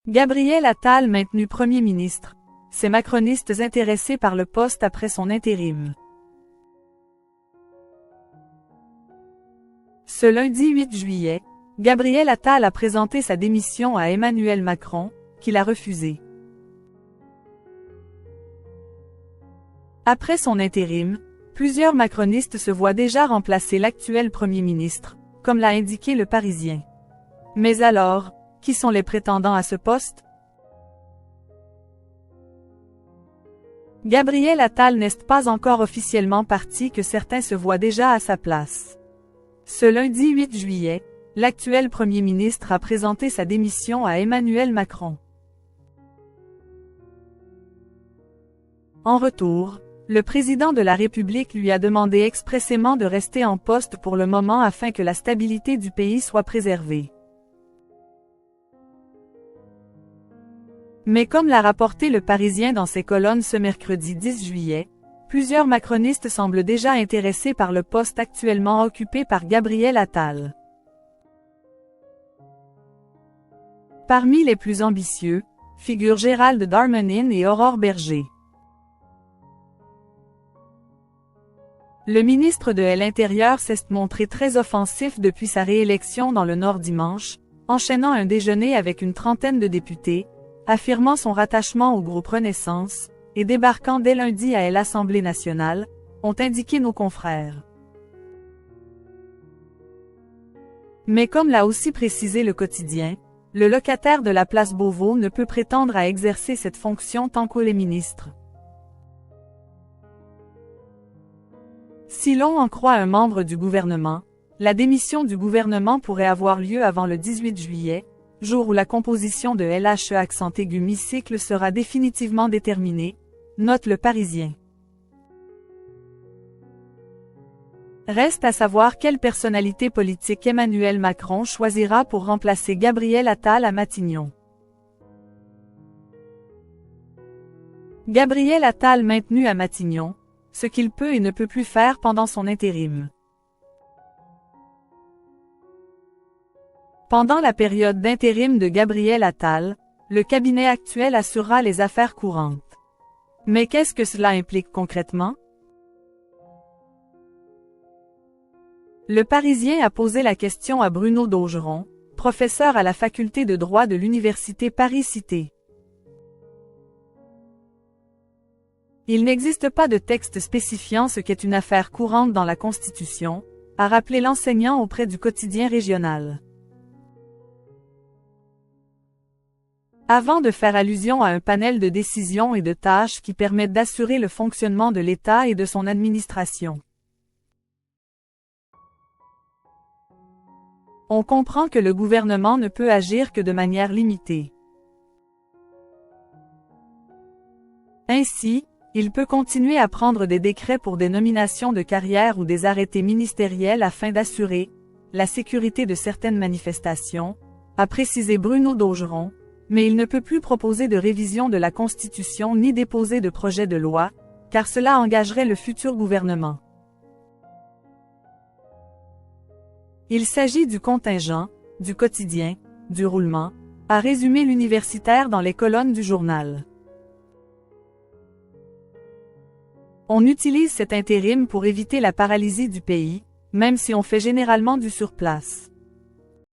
Gabriel Attal maintenu Premier ministre. Ces macronistes intéressés par le poste après son intérim. Ce lundi 8 juillet, Gabriel Attal a présenté sa démission à Emmanuel Macron, qui l'a refusée. Après son intérim, plusieurs macronistes se voient déjà remplacer l'actuel Premier ministre, comme l'a indiqué Le Parisien. Mais alors, qui sont les prétendants à ce poste? Gabriel Attal n'est pas encore officiellement parti que certains se voient déjà à sa place. Ce lundi 8 juillet, l'actuel Premier ministre a présenté sa démission à Emmanuel Macron. En retour, le président de la République lui a demandé expressément de rester en poste pour le moment afin que la stabilité du pays soit préservée. Mais comme l'a rapporté Le Parisien dans ses colonnes ce mercredi 10 juillet, plusieurs macronistes semblent déjà intéressés par le poste actuellement occupé par Gabriel Attal. Parmi les plus ambitieux, figurent Gérald Darmanin et Aurore Bergé. Le ministre de l'Intérieur s'est montré très offensif depuis sa réélection dans le Nord dimanche, enchaînant un déjeuner avec une trentaine de députés, affirmant son rattachement au groupe Renaissance, et débarquant dès lundi à l'Assemblée nationale, ont indiqué nos confrères. Mais comme l'a aussi précisé Le Quotidien, le locataire de la place Beauvau ne peut prétendre à exercer cette fonction tant qu'il est ministre. Si l'on en croit un membre du gouvernement, la démission du gouvernement pourrait avoir lieu avant le 18 juillet, jour où la composition de LHE accent aigu mi-cycle sera définitivement déterminée, note Le Parisien. Reste à savoir quelle personnalité politique Emmanuel Macron choisira pour remplacer Gabriel Attal à Matignon. Gabriel Attal maintenu à Matignon, ce qu'il peut et ne peut plus faire pendant son intérim. Pendant la période d'intérim de Gabriel Attal, le cabinet actuel assurera les affaires courantes. Mais qu'est-ce que cela implique concrètement? Le Parisien a posé la question à Bruno Daugeron, professeur à la faculté de droit de l'université Paris-Cité. Il n'existe pas de texte spécifiant ce qu'est une affaire courante dans la Constitution, a rappelé l'enseignant auprès du quotidien régional. Avant de faire allusion à un panel de décisions et de tâches qui permettent d'assurer le fonctionnement de l'État et de son administration. On comprend que le gouvernement ne peut agir que de manière limitée. Ainsi, il peut continuer à prendre des décrets pour des nominations de carrière ou des arrêtés ministériels afin d'assurer la sécurité de certaines manifestations, a précisé Bruno Daugeron, mais il ne peut plus proposer de révision de la Constitution ni déposer de projet de loi, car cela engagerait le futur gouvernement. Il s'agit du contingent, du quotidien, du roulement, a résumé l'universitaire dans les colonnes du journal. On utilise cet intérim pour éviter la paralysie du pays, même si on fait généralement du surplace.